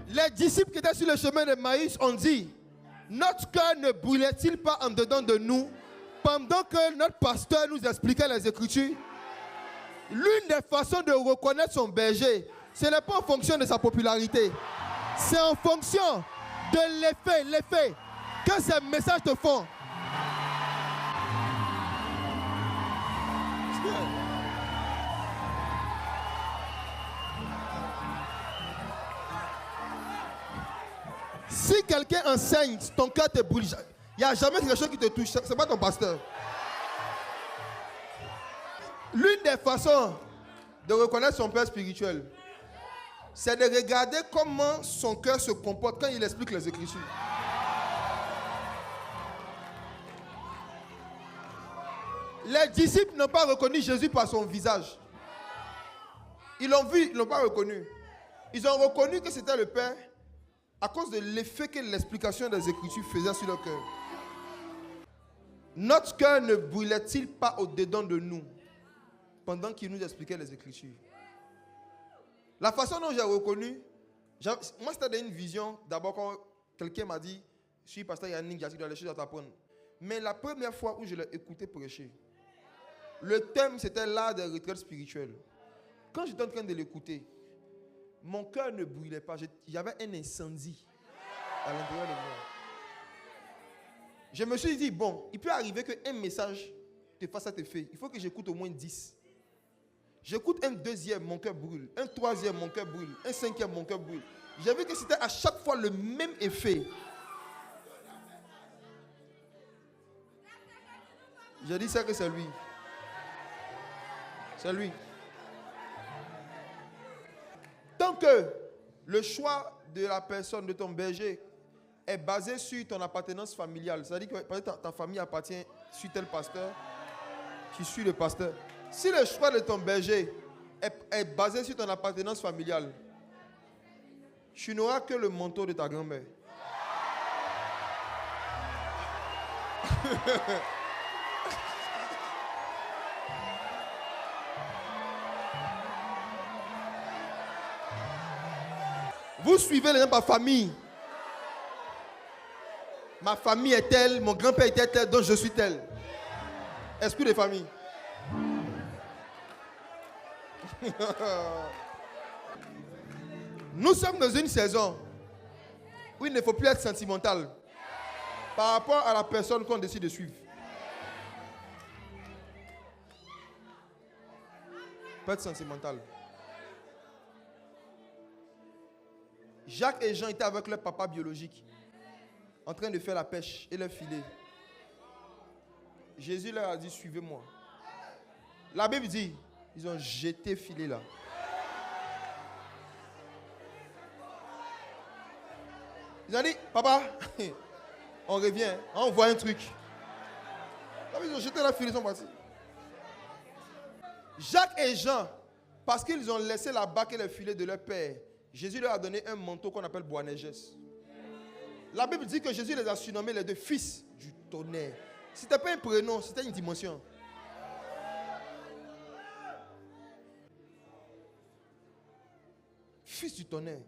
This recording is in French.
Les disciples qui étaient sur le chemin de Maïs ont dit, notre cœur ne brûlait-il pas en dedans de nous pendant que notre pasteur nous expliquait les Écritures? L'une des façons de reconnaître son berger, ce n'est pas en fonction de sa popularité. C'est en fonction de l'effet que ces messages te font. Si quelqu'un enseigne, ton cœur te brûle. Il n'y a jamais quelque chose qui te touche. Ce n'est pas ton pasteur. L'une des façons de reconnaître son père spirituel, c'est de regarder comment son cœur se comporte quand il explique les Écritures. Les disciples n'ont pas reconnu Jésus par son visage. Ils l'ont vu, ils ne l'ont pas reconnu. Ils ont reconnu que c'était le Père à cause de l'effet que l'explication des Écritures faisait sur leur cœur. Notre cœur ne brûlait-il pas au-dedans de nous pendant qu'il nous expliquait les Écritures? La façon dont j'ai reconnu, moi c'était une vision, d'abord quand quelqu'un m'a dit, je suis pasteur Yannick, j'ai des choses à t'apprendre. Mais la première fois où je l'ai écouté prêcher, le thème c'était l'art des retraites spirituelles. Quand j'étais en train de l'écouter, mon cœur ne brûlait pas, j'avais un incendie à l'intérieur de moi. Je me suis dit, bon, il peut arriver qu'un message te fasse cet effet. Il faut que j'écoute au moins 10. J'écoute un deuxième, mon cœur brûle. Un troisième, mon cœur brûle. Un cinquième, mon cœur brûle. J'ai vu que c'était à chaque fois le même effet. J'ai dit ça que c'est lui. C'est lui. Tant que le choix de la personne, de ton berger, est basé sur ton appartenance familiale, c'est-à-dire que ta famille appartient sur tel pasteur, tu suis le pasteur. Si le choix de ton berger est basé sur ton appartenance familiale, tu n'auras que le manteau de ta grand-mère. Vous suivez les gens par famille. Ma famille est telle, mon grand-père était tel, donc je suis tel. Esprit de famille. Nous sommes dans une saison où il ne faut plus être sentimental par rapport à la personne qu'on décide de suivre. Pas être sentimental. Jacques et Jean étaient avec leur papa biologique, en train de faire la pêche et leur filet. Jésus leur a dit, suivez-moi. La Bible dit, ils ont jeté filet là. Ils ont dit, papa, on revient, on voit un truc. Ils ont jeté la filet, ils sont partis. Jacques et Jean, parce qu'ils ont laissé la barque et le filet de leur père, Jésus leur a donné un manteau qu'on appelle Boanerges. La Bible dit que Jésus les a surnommés les deux fils du tonnerre. Ce n'était pas un prénom, c'était une dimension. Fils du tonnerre.